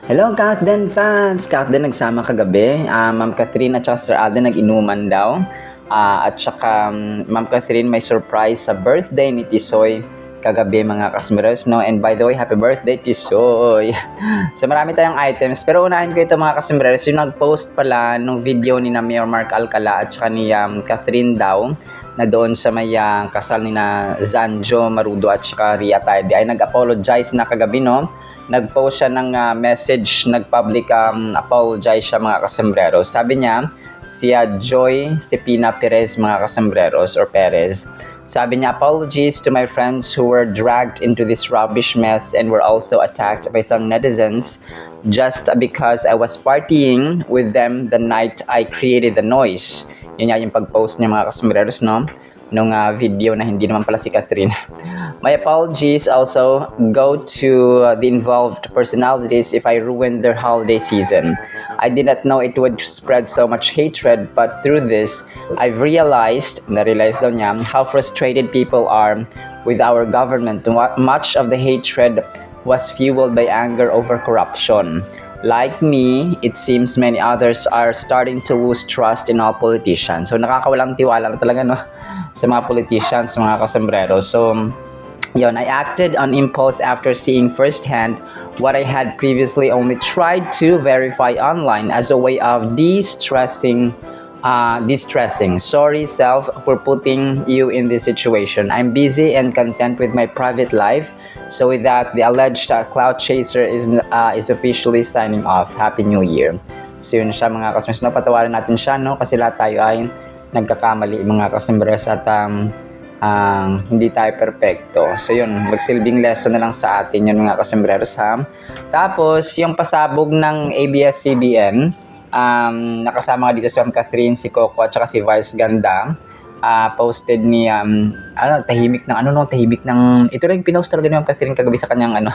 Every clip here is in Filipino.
Hello, Kathden fans! Kathden nagsama kagabi. Ma'am Catherine at saka Sir Alden nag-inuman daw. At saka Ma'am Catherine may surprise sa birthday ni Tisoy kagabi mga kasmeros, no? And by the way, happy birthday Tisoy! So marami tayong items. Pero unahin ko ito mga kasmeros, yung nag-post pala nung video ni na Mayor Mark Alcala at saka ni Catherine daw na doon sa may kasal ni na Zanjo Marudo at saka Ria Taide ay nag-apologize na kagabi, no? Nag-post siya ng message, nag-public apologize siya mga kasembreros. Sabi niya, si Joy Cepina Perez mga kasembreros or Perez. Sabi niya, apologies to my friends who were dragged into this rubbish mess and were also attacked by some netizens just because I was partying with them the night I created the noise. Yun nga yung pag-post niya mga kasembreros, no? Nung video na hindi naman pala si Catherine. My apologies also go to the involved personalities if I ruined their holiday season. I did not know it would spread so much hatred, but through this, I've na-realize daw niya, how frustrated people are with our government. Much of the hatred was fueled by anger over corruption. Like me, it seems many others are starting to lose trust in all politicians. So nakakawalang tiwala na talaga, no, sa mga politicians, mga kasombrero. So yun, I acted on impulse after seeing firsthand what I had previously only tried to verify online as a way of distressing. Sorry, self, for putting you in this situation. I'm busy and content with my private life. So with that, the alleged cloud chaser is officially signing off. Happy New Year. So yun siya mga kasembres. No, patawarin natin siya, no? Kasi lahat tayo ay nagkakamali mga kasembres at hindi tayo perfecto. So yun, magsilbing lesson na lang sa atin yun mga kasembreros, ha. Tapos yung pasabog ng ABS-CBN, nakasama nga dito si Ma'am Catherine, si Coco at saka si Vice Ganda. Posted ni tahimik ng ito rin pinost talaga ni Ma'am Catherine kagabi sa kanyang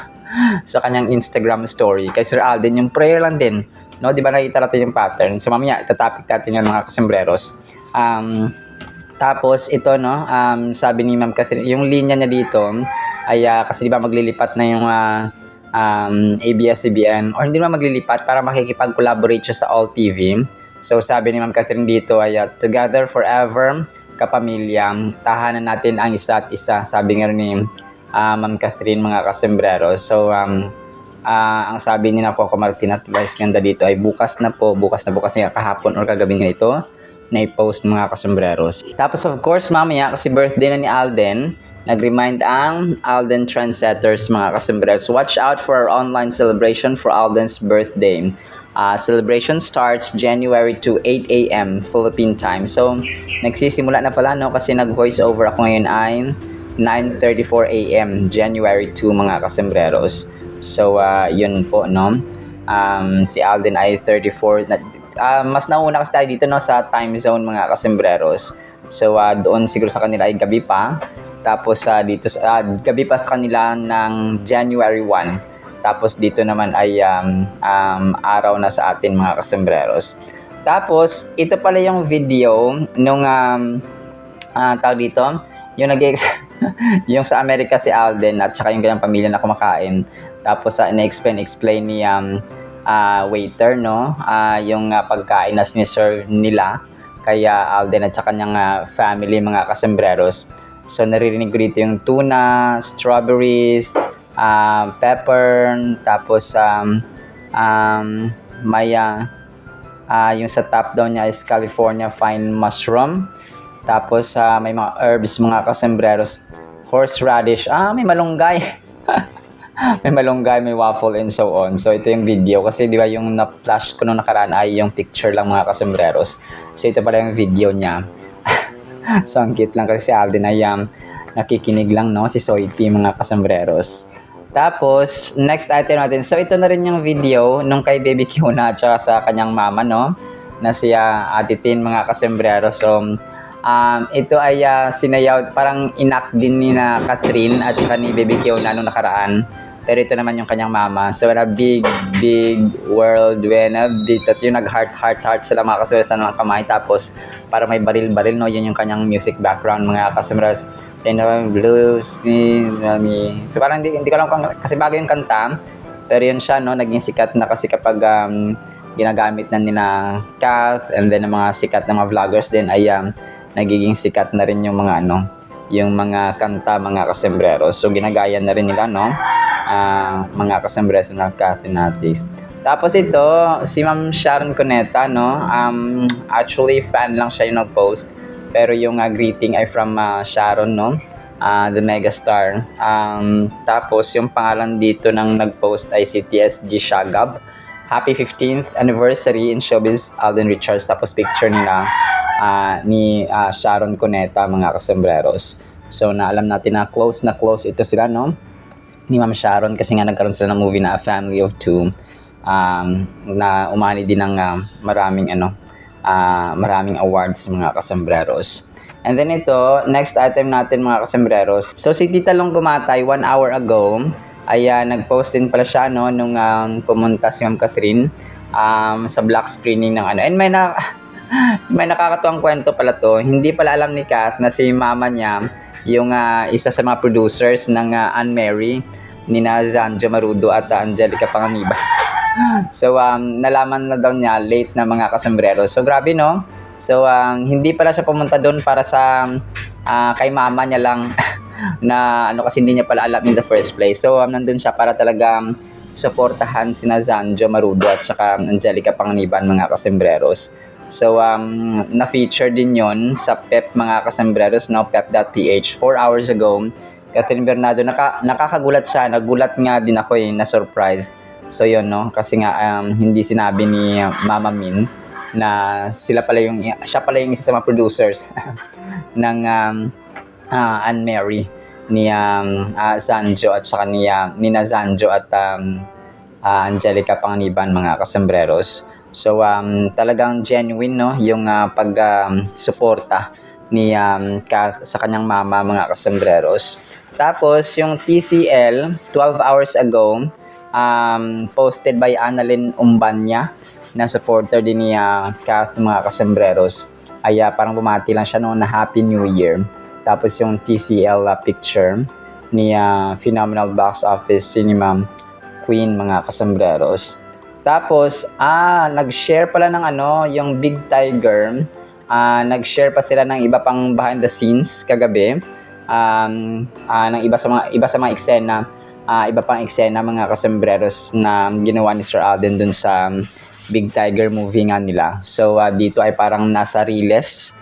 sa kanyang Instagram story. Kay Sir Alden yung prayer lang din, no? Di ba nakita natin yung pattern? So mamaya tatapik natin yung mga kasembreros. Tapos ito, no, sabi ni Ma'am Catherine, yung linya niya dito ay kasi di ba maglilipat na yung ABS-CBN or hindi naman maglilipat para makikipag-collaborate siya sa All TV. So sabi ni Ma'am Catherine dito ay together forever, kapamilya, tahanan natin ang isa't isa. Sabi nga ni Ma'am Catherine mga kasombrero. So ang sabi ni na Coco Martin at Vice Ganda dito ay bukas na nga kahapon or kagabi nga ito na i-post mga kasombreros. Tapos of course mamaya kasi birthday na ni Alden, nag-remind ang Alden trendsetters mga kasombreros. Watch out for our online celebration for Alden's birthday. Celebration starts January 2, 8 a.m. Philippine time. So nagsisimula na pala, no, kasi nag-voice over ako ngayon ay 9:34 a.m. January 2 mga kasombreros. So yun po, no. Si Alden ay 34 na mas nauna kasi tayo dito, no, sa time zone mga kasembreros. So doon siguro sa kanila ay gabi pa. Tapos dito gabi pa sa kanila ng January 1. Tapos dito naman ay araw na sa atin mga kasembreros. Tapos ito pala yung video nung tawag dito, yung yung sa Amerika si Alden at saka yung kanyang pamilya na kumakain. Tapos ina-explain ni waiter, no, yung pagkain na siniserve nila kaya Alden at saka kanyang family mga kasembreros. So naririnig ko dito yung tuna, strawberries, pepper, tapos may yung sa top daw niya is California fine mushroom. Tapos may mga herbs mga kasembreros, horseradish, may malunggay. May malunggay, may waffle and so on. So ito yung video kasi di ba yung na-flash ko nung nakaraan ay yung picture lang mga kasembreros. So ito pala yung video niya. So ang cute lang kasi si Alden ay nakikinig lang, no, si Soiti mga kasembreros. Tapos next item natin. So ito na rin yung video nung kay Baby Kiuna at saka sa kanyang mama, no, na si Ate Tin mga kasembreros. So ito ay sinayaw, parang inak din ni na Catherine at saka ni Baby Kiona nung nakaraan. Pero ito naman yung kanyang mama. So when a big world, when a big, yung nag-heart sila mga kasembreros ng kamay. Tapos para may baril, no, yun yung kanyang music background mga kasembreros. And blues, so parang hindi ko alam kung, kasi bago yung kanta. Pero yun siya, no, naging sikat na kasi kapag ginagamit na nila Kath and then ang mga sikat na mga vloggers din ay nagiging sikat na rin yung mga yung mga kanta, mga kasembreros. So ginagaya na rin nila, no, mga kasembreros ng Kath Fanatics. Tapos ito, si Ma'am Sharon Cuneta, no, actually fan lang siya yung nag-post. Pero yung greeting ay from Sharon, no, the megastar. Tapos yung pangalan dito ng nag-post ay si TSG Shagab. Happy 15th anniversary in showbiz, Alden Richards. Tapos picture nila ni Sharon Cuneta, mga kasembreros. So na alam natin na close ito sila, no, ni Ma'am Sharon, kasi nga nagkaroon sila ng movie na A Family of Two, na umani din ng maraming awards, mga kasembreros. And then ito, next item natin, mga kasembreros. So si Tita Long Gumatay 1 hour ago ay nag-post din pala siya, no, nung pumunta si Ma'am Catherine sa black screening ng and may nakakatuwang kwento pala to. Hindi pala alam ni Kath na si mama niya yung isa sa mga producers ng Anne Mary, ni Zanjo Marudo at Angelica Panganiban. So nalaman na daw niya late na, mga kasembreros. So grabe, no? So hindi pala siya pumunta doon para sa kay mama niya lang na kasi hindi niya pala alam in the first place. So nandun siya para talagang suportahan sina Zanjo Marudo at saka Angelica Panganiban, mga kasembreros. So na-feature din yon sa PEP, mga kasembreros, no, pep.ph 4 hours ago. Catherine Bernardo, nakakagulat siya, nagulat nga din ako, na surprise. So yun, no, kasi nga hindi sinabi ni Mama Min na siya pala yung isa sa mga producers ng Anne Mary, ni Zanjo at saka ni Zanjo at Angelica Panganiban, mga kasembreros. So talagang genuine, no, yung pag-suporta ni Kath sa kanyang mama, mga kasembreros. Tapos yung TCL 12 hours ago, posted by Annalyn Umbanya, na supporter din ni Kath, mga kasembreros, ay parang bumati lang siya noon na Happy New Year. Tapos yung TCL picture ni Phenomenal Box Office Cinema Queen, mga kasembreros. Tapos nag-share pala ng yung Big Tiger, nag-share pa sila ng iba pang behind the scenes kagabi, ng iba sa mga eksena, iba pang eksena, mga kasembreros, na ginawa ni Sir Alden dun sa Big Tiger movie nga nila. So dito ay parang nasa riles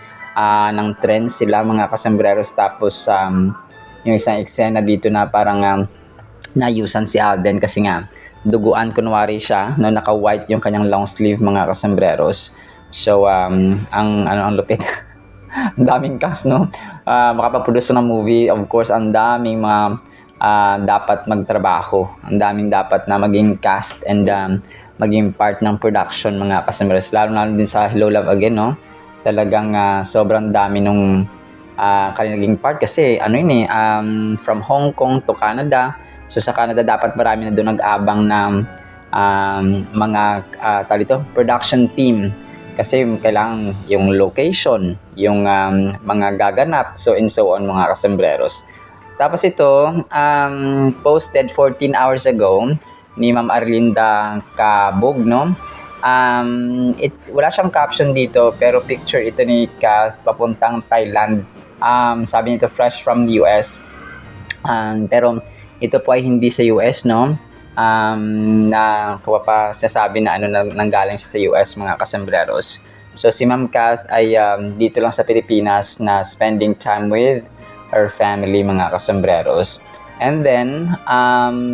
ng trend sila, mga kasembreros. Tapos yung isang eksena dito na parang nayusan si Alden kasi nga duguan kunwari siya, no, naka-white yung kanyang long sleeve, mga kasembreros. So ang lupit. Ang daming cast, no, makapag-produce ng movie. Of course, ang daming mga dapat magtrabaho, ang daming dapat na maging cast and maging part ng production, mga kasembreros, lalo din sa Hello Love Again, no. Talagang sobrang dami nung naging part kasi from Hong Kong to Canada. So sa Canada dapat marami na doon nag-abang ng mga production team, kasi kailangan yung location, yung mga gaganap, so and so on, mga kasembreros. Tapos ito, posted 14 hours ago ni Ma'am Arlinda Cabog, no. Wala siyang caption dito, pero picture ito ni Kath papuntang Thailand. Sabi nito fresh from the US. Pero ito po ay hindi sa US, no. Na kuha pa sasabi na nanggaling siya sa US, mga kasembreros. So si Ma'am Kath ay dito lang sa Pilipinas na spending time with her family, mga kasembreros. And then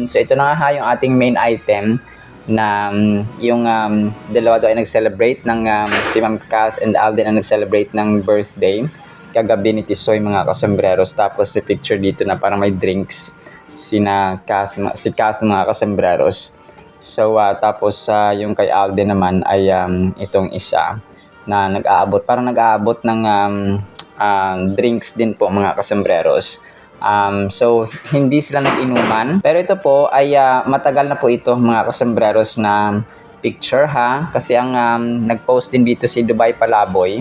so ito na nga yung ating main item, na yung dalawa daw ay nag-celebrate ng si Ma'am Kath and Alden ang nag-celebrate ng birthday kagabi ni Tisoy, mga kasembreros. Tapos may picture dito na parang may drinks si Kath, mga kasembreros. So tapos yung kay Alden naman ay itong isa na nag-aabot ng drinks din po, mga kasembreros. So hindi sila nag-inuman, pero ito po ay matagal na po ito, mga kasembreros, na picture, ha, kasi ang nag-post din dito si Dubai Palaboy.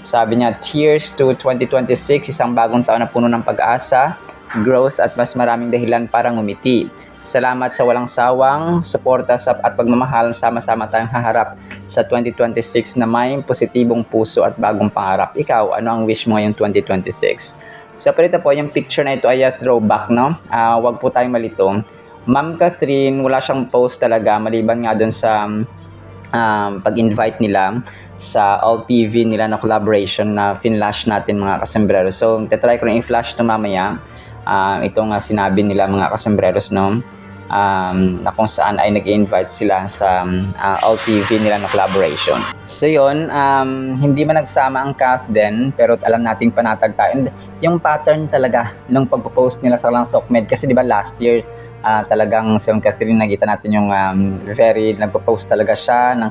Sabi niya, "Cheers to 2026, isang bagong taon na puno ng pag-asa, growth at mas maraming dahilan para ngumiti. Salamat sa walang sawang suporta at pagmamahal. Sama-sama tayong haharap sa 2026 na may positibong puso at bagong pangarap. Ikaw, ano ang wish mo ngayong 2026? So, pero ito po, yung picture na ito ay throwback, no? Wag po tayong malito. Ma'am Catherine, wala siyang post talaga, maliban nga dun sa pag-invite nila sa All TV nila na collaboration na finlash natin mga kasembreros. So, tatry ko rin i-flash ito mamaya. Ito nga sinabi nila mga kasembreros, no? Na kung saan ay nag-invite sila sa All TV nila na collaboration. So yun, hindi man nagsama ang Kathden, pero alam nating panatag tayo. And yung pattern talaga ng pagpo-post nila sa Lang Sokmed, kasi di ba last year, talagang si Catherine, nakita natin yung very nagpo-post talaga siya ng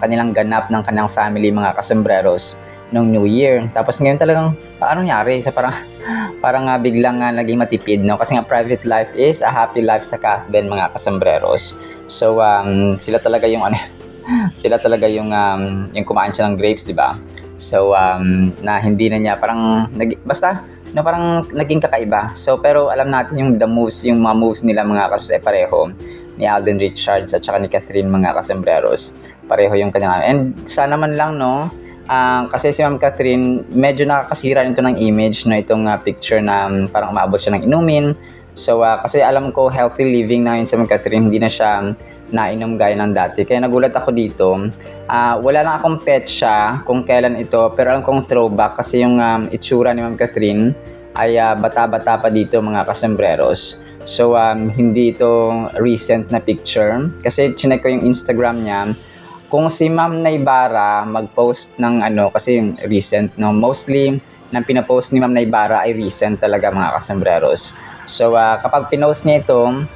kanilang ganap ng kanyang family mga kasembreros nung New Year. Tapos ngayon talagang paano nangyari? So parang biglang naging matipid, no? Kasi nga private life is a happy life sa Kathden mga kasembreros. So sila talaga yung sila talaga yung kumain siya ng grapes, di ba? So na hindi na niya parang basta no, parang naging kakaiba. So pero alam natin yung mga moves nila mga kasembreros pareho ni Alden Richards at saka ni Catherine mga kasembreros. Pareho yung kanya. And sana man lang, no, kasi si Ma'am Catherine, medyo nakakasira nito ng image na itong picture na parang umaabot siya ng inumin. So, kasi alam ko healthy living na yun si Ma'am Catherine, hindi na siya nainom gaya ng dati. Kaya nagulat ako dito. Wala lang akong petsa kung kailan ito, pero alam kong throwback kasi yung itsura ni Ma'am Catherine ay bata-bata pa dito mga kasembreros. So, hindi ito recent na picture. Kasi chinek ko yung Instagram niya. Kung si Ma'am Naybara mag-post ng kasi recent, no, mostly nang pinapost ni Ma'am Naybara ay recent talaga mga kasembreros. So kapag pinost niya ito,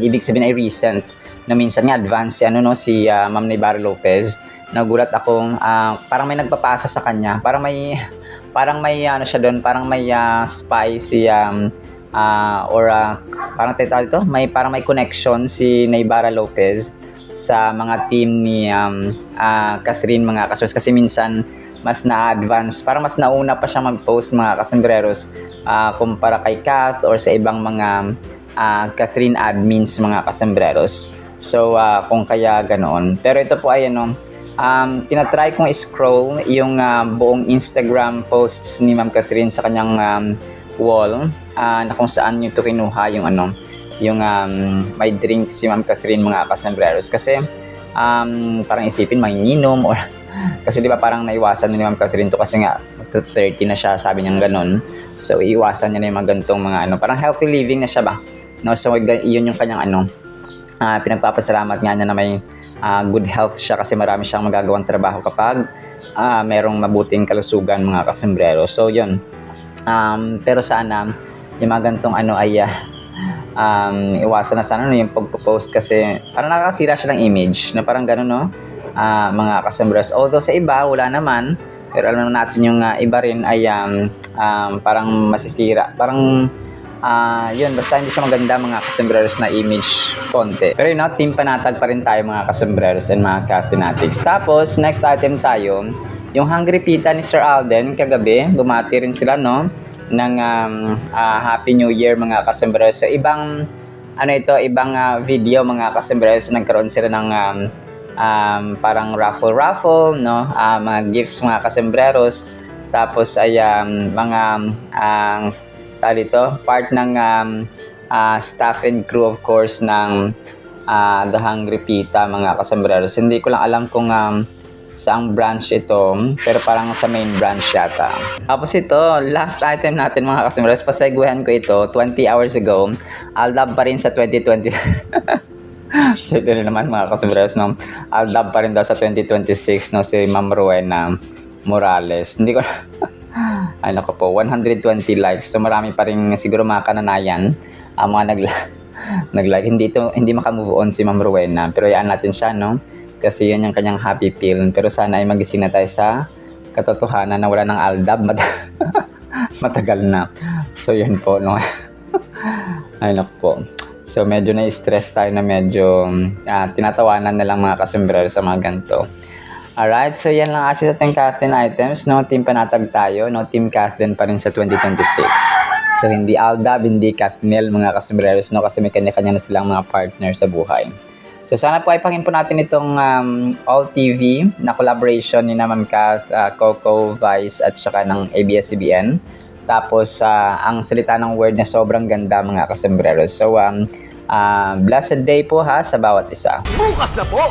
ibig sabihin ay recent. Na minsan nga advance si Ma'am Naybara Lopez. Nagulat akong parang may nagpapasa sa kanya. Parang may siya doon, parang may spicy parang may connection si Naybara Lopez sa mga team ni Catherine mga kasembreros, kasi minsan mas na-advance, parang mas nauna pa siya mag-post mga kasembreros kumpara kay Kath or sa ibang mga Catherine admins mga kasembreros. So kung kaya ganoon. Pero ito po ay tinatry kong scroll yung buong Instagram posts ni Ma'am Catherine sa kanyang wall na kung saan nyo ito kinuha yung may drinks si Ma'am Catherine mga kasembreros, kasi parang isipin manginginom or kasi di ba parang naiwasan ni Ma'am Catherine to kasi nga 30 na siya, sabi niya ganoon. So iiwasan niya na yung mga ganitong mga parang healthy living na siya ba, no? So yun yung kanyang pinagpapasalamat nga niya na may good health siya, kasi marami siyang magagawang trabaho kapag merong mabuting kalusugan mga kasembreros. So yun, pero sana yung mga ganitong ay iwasan na sana yung pagpo-post, kasi parang nakakasira siya ng image na parang gano'n, no, mga kasembreros. Although sa iba wala naman, pero alam natin yung iba rin ay parang masisira, parang yun, basta hindi siya maganda mga kasembreros na image konti. Pero yun, team panatag pa rin tayo mga kasembreros and mga Cathenatics. Tapos next item tayo, yung Hungry Pita ni Sir Alden. Kagabi bumati rin sila, no, ng Happy New Year mga kasembreros. So ibang video mga kasembreros, nagkaroon sila ng parang raffle, no, mga gifts mga kasembreros. Tapos ay mga part ng staff and crew of course ng The Hungry Pita mga kasembreros. Hindi ko lang alam kung saang branch ito, pero parang sa main branch yata. Tapos ito, last item natin mga kasembreros, pasegwahan ko ito 20 hours ago. Aldab pa rin sa 2020. So ito rin naman mga kasembreros, no, aldab pa rin daw sa 2026, no, si Ma'am Rowena Morales. Hindi ko ay nako po, 120 likes. So marami pa rin siguro mga kananayan mga nag-like. Hindi makamove on si Ma'am Rowena, pero yaan natin siya, no, kasi yun yung kanyang happy pill. Pero sana ay magising na tayo sa katotohanan na wala ng aldab. Matagal na. So yun po, no. Ay naku po. So medyo na-stress tayo na medyo tinatawanan na lang mga kasembreros sa mga ganito. Alright, so yan lang actually sa ating Kathden items, no. Team panatag tayo, no, Team Kathden pa rin sa 2026. So, hindi Aldab, hindi Katniel, mga kasembreros, no? Kasi may kanya-kanya na silang mga partner sa buhay. So, sana po ay pangin po natin itong All TV na collaboration ni Ma'am Kath, Coco, Vice, at saka ng ABS-CBN. Tapos, ang salita ng word na sobrang ganda, mga kasembreros. So, blessed day po ha sa bawat isa. Bukas na po!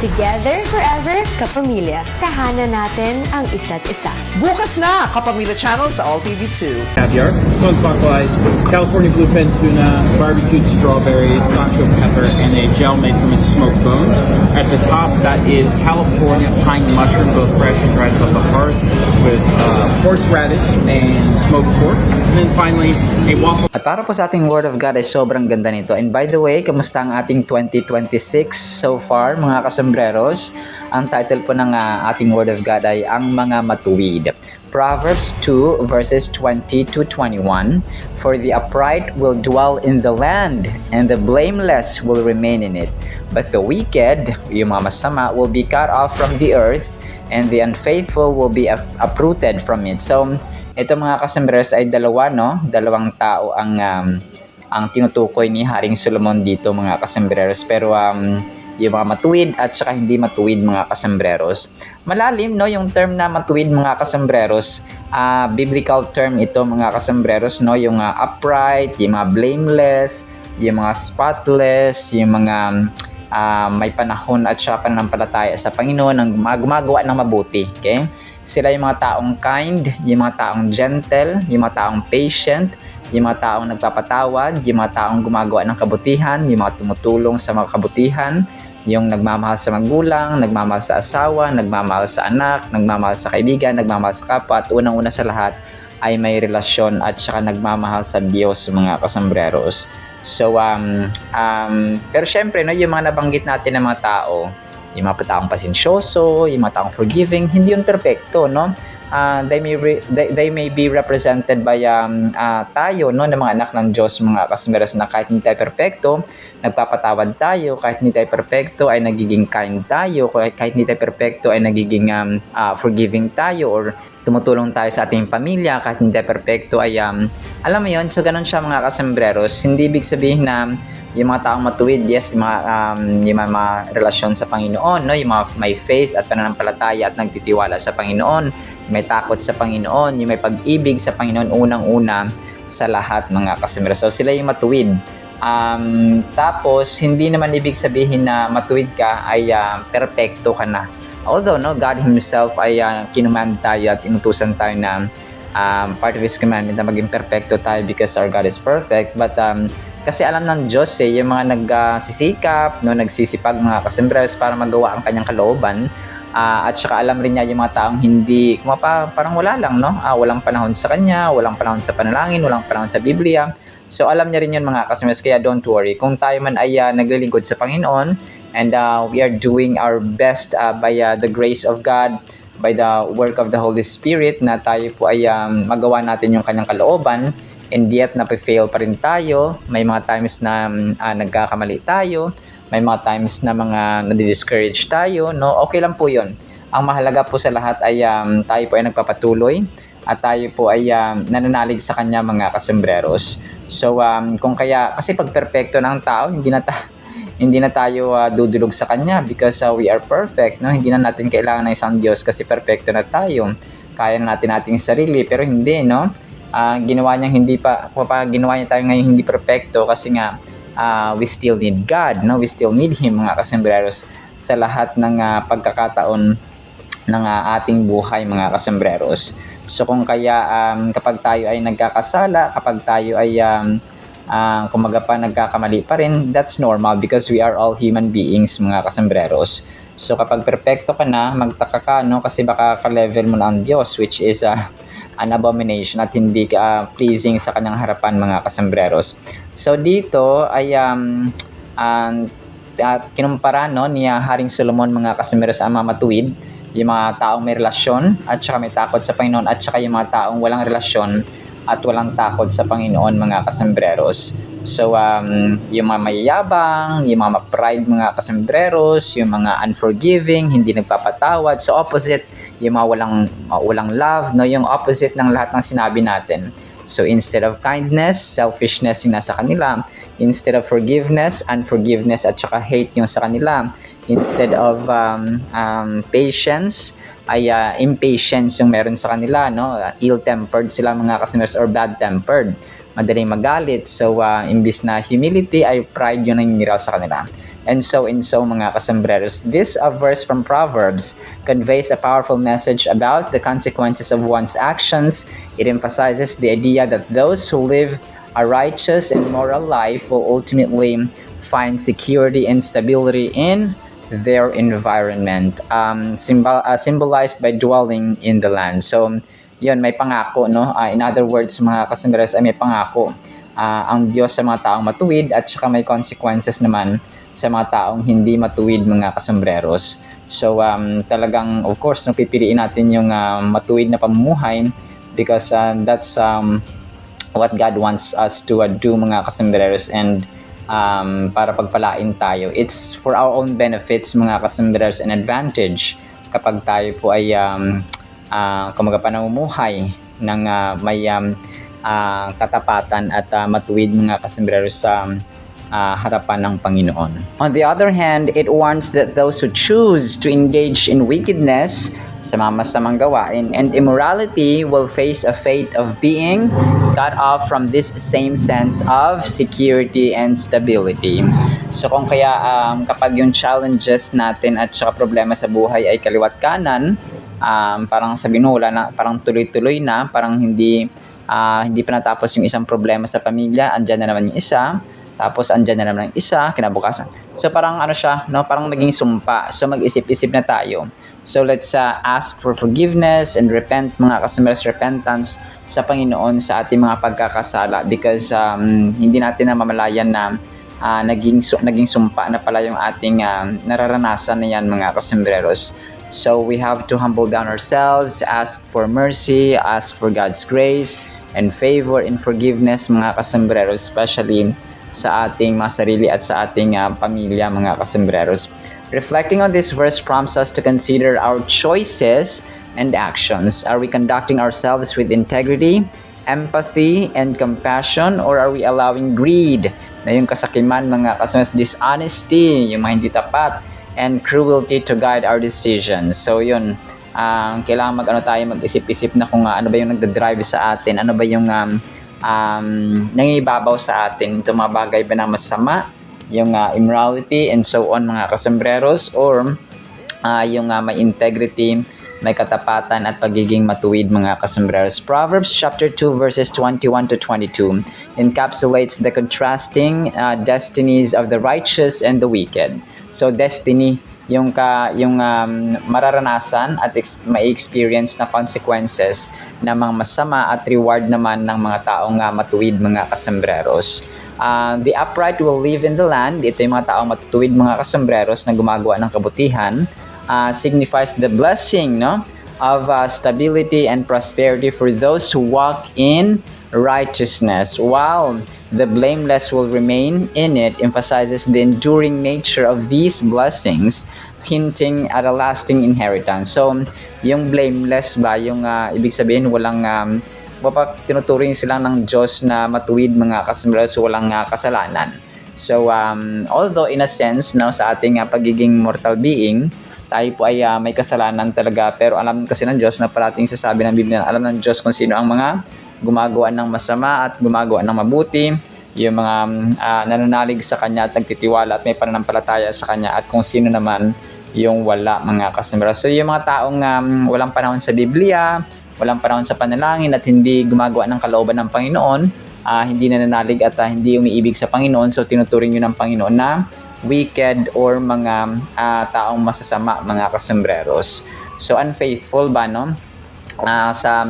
Together forever, kapamilya. Tahanan natin ang isa't isa. Bukas na! Kapamilya Channel sa All TV 2. Caviar, clockwise, California bluefin tuna, barbecued strawberries, Sancho pepper, and a gel made from its smoked bones. At the top, that is California pine mushroom, both fresh and dried above the hearth, with horseradish and smoked pork. And then finally, a waffle. At para po sa ating Word of God ay sobrang ganda nito. And by the way, kamusta ang ating 2026 so far, mga kasembreros? Ang title po ng ating Word of God ay Ang Mga Matuwid. Proverbs 2 verses 20 to 21. For the upright will dwell in the land, and the blameless will remain in it. But the wicked, yung mga masama, will be cut off from the earth, and the unfaithful will be uprooted from it. So, ito mga kasembreros ay dalawa, no? Dalawang tao ang tinutukoy ni Haring Solomon dito, mga kasembreros. Pero yung mga matuwid at saka hindi matuwid, mga kasembreros. Malalim, no, yung term na matuwid, mga kasembreros. Biblical term ito, mga kasembreros, no, yung upright, yung mga blameless, yung mga spotless, yung mga may panahon at saka pananampalataya sa Panginoon, ang gumagawa ng mabuti. Okay? Sila yung mga taong kind, yung mga taong gentle, yung mga taong patient, yung mga taong nagpapatawad, yung mga taong gumagawa ng kabutihan, yung mga tumutulong sa mga kabutihan, yung nagmamahal sa magulang, nagmamahal sa asawa, nagmamahal sa anak, nagmamahal sa kaibigan, nagmamahal sa kapwa, at unang-una sa lahat ay may relasyon at saka nagmamahal sa Diyos, mga kasembreros. So, pero syempre, no, yung mga nabanggit natin ng mga tao, yung mga taong pasensyoso, yung mga taong forgiving, hindi yun perfecto, no? They may be represented by tayo, no, ng mga anak ng Diyos, mga kasembreros, na kahit hindi tayo perfecto, nagpapatawad tayo, kahit hindi tayo perfecto ay nagiging kind tayo, kahit hindi tayo perfecto ay nagiging forgiving tayo, or tumutulong tayo sa ating pamilya, kahit hindi tayo perfecto ay alam mo yun. So ganun siya, mga kasembreros. Hindi ibig sabihin na yung mga taong matuwid, yes, yung mga relasyon sa Panginoon, no, yung mga may faith at pananampalataya at nagtitiwala sa Panginoon, may takot sa Panginoon, yung may pag-ibig sa Panginoon, unang-una sa lahat, mga kasembreros. So sila yung matuwid. Tapos hindi naman ibig sabihin na matuwid ka ay perfecto ka na. Although, no, God Himself ay kinumand tayo at inutusan tayo na part of His commandment na maging perfecto tayo because our God is perfect. But kasi alam ng Diyos yung mga nagsisikap, no, nagsisipag, mga kasembreros, para magawa ang kanyang kalooban. At saka alam rin niya yung mga taong hindi, parang wala lang, no? Walang panahon sa kanya, walang panahon sa panalangin, walang panahon sa Biblia. So alam niya rin yun, mga kasembreros, kaya don't worry. Kung tayo man ay naglilingkod sa Panginoon, and we are doing our best by the grace of God, by the work of the Holy Spirit, na tayo po ay magawa natin yung kanyang kalooban, and yet nape-fail pa rin tayo. May mga times na nagkakamali tayo, may mga times na mga nadi-discourage tayo, no? Okay lang po yun. Ang mahalaga po sa lahat ay tayo po ay nagpapatuloy at tayo po ay nananalig sa kanya, mga kasembreros. So kung kaya, kasi pag perfecto na ang tao, hindi na tayo dudulog sa kanya because we are perfect, no? Hindi na natin kailangan ng isang Diyos kasi perfecto na tayo. Kaya na natin ating sarili, pero hindi, no? Ginawa niya ginawa niya tayo ngayon hindi perfecto kasi nga we still need God, no? We still need Him, mga kasembreros, sa lahat ng pagkakataon ng ating buhay, mga kasembreros. So kung kaya kapag tayo ay nagkakasala, kapag tayo ay kumaga pa nagkakamali pa rin, that's normal because we are all human beings, mga kasembreros. So kapag perfecto ka na, magtaka ka, no? Kasi baka ka-level mo na ang Diyos, which is an abomination at hindi ka pleasing sa kanyang harapan, mga kasembreros. So dito ay kinumpara, no, ni Haring Solomon, mga kasembreros, ang mga matuwid, yung mga taong may relasyon at saka may takot sa Panginoon, at saka yung mga taong walang relasyon at walang takot sa Panginoon, mga kasembreros. So yung mga mayayabang, yung mga pride, mga kasembreros, yung mga unforgiving, hindi nagpapatawad, so opposite yung mga walang love, no, yung opposite ng lahat ng sinabi natin. So instead of kindness, selfishness yung nasa kanila. Instead of forgiveness, unforgiveness at saka hate yung sa kanila. Instead of patience, ay impatience yung meron sa kanila, no? Ill-tempered sila mga customers or bad-tempered. Madaling magalit. So, imbis na humility, ay pride yung nangyiraw sa kanila. And so mga kasambreros, this verse from Proverbs conveys a powerful message about the consequences of one's actions. It emphasizes the idea that those who live a righteous and moral life will ultimately find security and stability in their environment, symbolized by dwelling in the land. So, yun, may pangako, no? In other words, mga kasambreros, ay may pangako ang Diyos sa mga taong matuwid at saka may consequences naman sa mga taong hindi matuwid, mga kasambreros. So, talagang, of course, pipiliin natin yung matuwid na pamumuhay because that's what God wants us to do, mga kasambreros, and para pagpalain tayo. It's for our own benefits, mga kasambreros, and advantage kapag tayo po ay kumaga panamumuhay ng may katapatan at matuwid, mga kasambreros, sa harapan ng Panginoon. On the other hand, it warns that those who choose to engage in wickedness, sa mga masamang gawain, and immorality will face a fate of being cut off from this same sense of security and stability. So kung kaya kapag yung challenges natin at saka problema sa buhay ay kaliwat kanan, parang sabihin mo, wala na, parang tuloy-tuloy na, parang hindi pa natapos yung isang problema sa pamilya, andyan na naman yung isa, tapos andyan na naman yung isa, kinabukasan. So parang siya, no? Parang naging sumpa. So mag-isip-isip na tayo. So let's ask for forgiveness and repent, mga customers, repentance sa Panginoon sa ating mga pagkakasala because hindi natin namamalayan na naging sumpa na pala yung ating nararanasan na yan, mga kasembreros. So we have to humble down ourselves, ask for mercy, ask for God's grace and favor and forgiveness, mga kasembreros, especially sa ating mga sarili at sa ating pamilya, mga kasembreros. Reflecting on this verse prompts us to consider our choices and actions. Are we conducting ourselves with integrity, empathy, and compassion, or are we allowing greed, na yung kasakiman, mga kasama, dishonesty, yung mga hindi tapat, and cruelty to guide our decisions? So yun, kailangan mag-isip-isip na kung ano ba yung nagdadrive sa atin, ano ba yung nangibabaw sa atin, ito mga bagay ba na masama, yung immorality and so on, mga kasembreros, or yung may integrity, may katapatan at pagiging matuwid, mga kasembreros. Proverbs chapter 2 verses 21 to 22 encapsulates the contrasting destinies of the righteous and the wicked. So destiny, yung mararanasan at may experience na consequences na mga masama at reward naman ng mga taong matuwid, mga kasembreros. The upright will live in the land. Ito yung mga taong matutuwid, mga kasembreros, na gumagawa ng kabutihan. Signifies the blessing, no, of stability and prosperity for those who walk in righteousness, while the blameless will remain in it. Emphasizes the enduring nature of these blessings, hinting at a lasting inheritance. So yung blameless ba, yung ibig sabihin walang tinuturing silang ng Diyos na matuwid, mga kasembreros, walang kasalanan. So although in a sense, no, sa ating pagiging mortal being, tayo po ay may kasalanan talaga, pero alam kasi ng Diyos na parating sasabi ng Biblia, alam ng Diyos kung sino ang mga gumagawa ng masama at gumagawa ng mabuti, yung mga nananalig sa Kanya at nagtitiwala at may pananampalataya sa Kanya, at kung sino naman yung wala, mga kasembreros. So yung mga taong walang panahon sa Biblia, walang panahon sa panalangin at hindi gumagawa ng kalooban ng Panginoon, hindi nananalig at hindi umiibig sa Panginoon, so tinuturing yun ng Panginoon na wicked or mga taong masasama, mga kasembreros. So unfaithful ba, no? Sa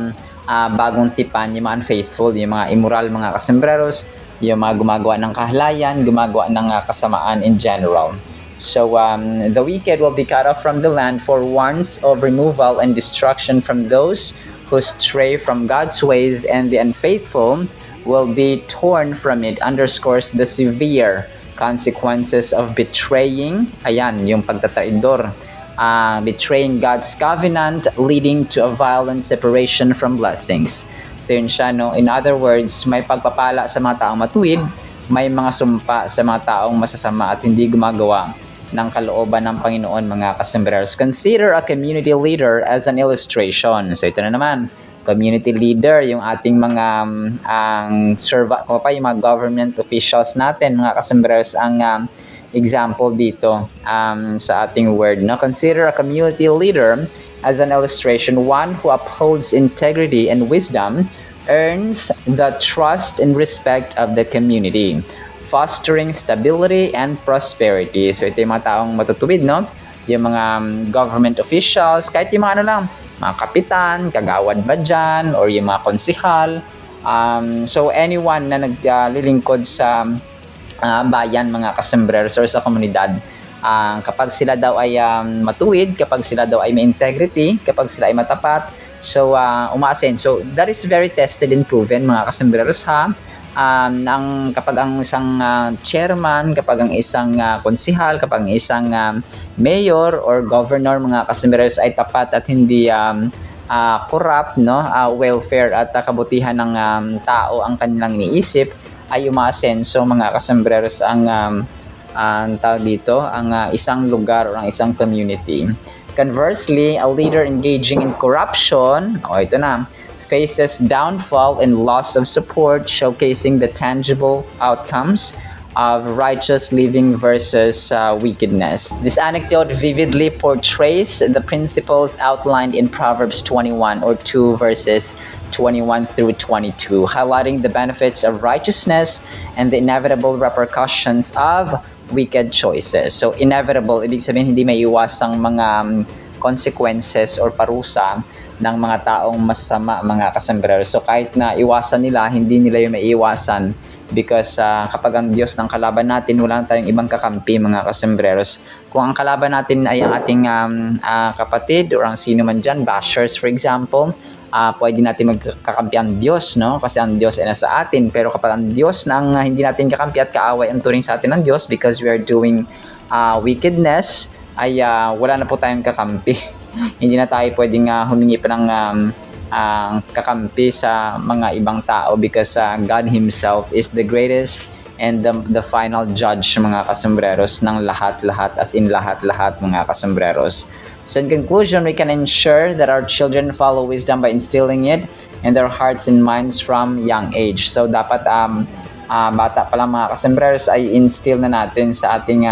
bagong tipan, yung mga unfaithful, yung mga immoral, mga kasembreros, yung mga gumagawa ng kahalayan, gumagawa ng kasamaan in general. So the wicked will be cut off from the land for warrants of removal and destruction from those who stray from God's ways, and the unfaithful will be torn from it. Underscores the severe consequences of betraying, ayan, yung pagtataidor, betraying God's covenant, leading to a violent separation from blessings. So yun siya, no? In other words, may pagpapala sa mga taong matuwid, may mga sumpa sa mga taong masasama at hindi gumagawa ng kalooban ng Panginoon, mga kasembreros. Consider a community leader as an illustration. So ito na naman, community leader, yung ating mga yung mga government officials natin, mga kasembreros, ang example dito sa ating word. No? Consider a community leader as an illustration, one who upholds integrity and wisdom, earns the trust and respect of the community, fostering stability and prosperity. So ito yung mga taong matutuwid, no? Yung mga government officials, kahit yung mga mga kapitan, kagawad ba dyan, or yung mga konsihal. So anyone na naglilingkod sa bayan, mga kasembreros, or sa komunidad, kapag sila daw ay matuwid, kapag sila daw ay may integrity, kapag sila ay matapat, so umaasen. So that is very tested and proven, mga kasembreros, ha. Kapag ang isang chairman, kapag ang isang konsihal, kapag ang isang mayor or governor, mga kasembreros, ay tapat at hindi corrupt, no, welfare at kabutihan ng tao ang kanilang iniisip, ay umaasenso, mga kasembreros, ang tawag dito, ang isang lugar o ang isang community. Conversely, a leader engaging in corruption, ito na, faces downfall and loss of support, showcasing the tangible outcomes of righteous living versus wickedness. This anecdote vividly portrays the principles outlined in Proverbs 21 or 2 verses 21 through 22, highlighting the benefits of righteousness and the inevitable repercussions of wicked choices. So inevitable, ibig sabihin hindi may iwasang mga consequences or parusa ng mga taong masasama, mga kasembreros. So kahit na iwasan nila, hindi nila yung maiiwasan, because kapag ang Diyos ng kalaban natin, wala tayong ibang kakampi, mga kasembreros. Kung ang kalaban natin ay ang ating kapatid or ang sino man dyan, bashers for example, pwede natin magkakampi ang Diyos, no? Kasi ang Diyos ay nasa atin. Pero kapag ang Diyos nang hindi natin kakampi at kaaway ang turing sa atin ng Diyos, because we are doing wickedness, ay wala na po tayong kakampi. Hindi na tayo pwedeng humingi pa ng kakampi sa mga ibang tao, because God Himself is the greatest and the final judge, mga kasembreros, ng lahat-lahat, as in lahat-lahat, mga kasembreros. So in conclusion, we can ensure that our children follow wisdom by instilling it in their hearts and minds from young age. So dapat bata pa lang, mga kasembreros, ay instill na natin sa ating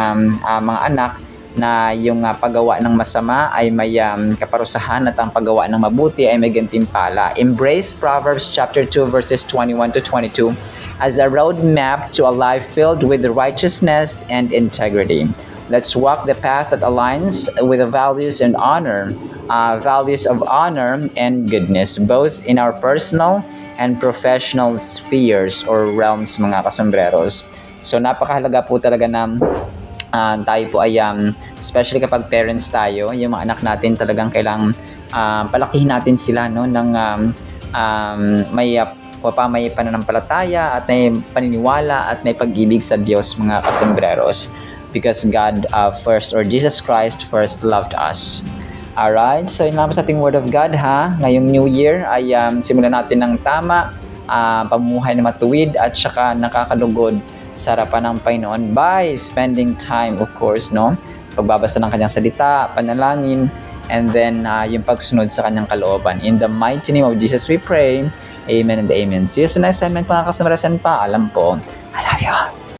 mga anak na yung paggawa ng masama ay may kaparusahan at ang paggawa ng mabuti ay may gantimpala. Embrace Proverbs chapter 2 verses 21 to 22 as a roadmap to a life filled with righteousness and integrity. Let's walk the path that aligns with the values and values of honor and goodness, both in our personal and professional spheres or realms, mga kasembreros. So napakahalaga po talaga na tayo po ay, especially kapag parents tayo, yung mga anak natin talagang kailangang palakihin natin sila, no, ng may pananampalataya at may paniniwala at may pag-ibig sa Diyos, mga kasembreros. Because God first, or Jesus Christ first, loved us. Alright, so yun lang sa ating Word of God, ha. Ngayong New Year ay simulan natin ng tama, pamumuhay na matuwid at saka nakakalugod sa harapan ng Panginoon by spending time, of course, no? Pagbabasa ng kanyang salita, panalangin, and then yung pagsunod sa kanyang kalooban. In the mighty name of Jesus we pray. Amen and amen. See you sa next segment, mga kasembreros, and paalam po. I love you.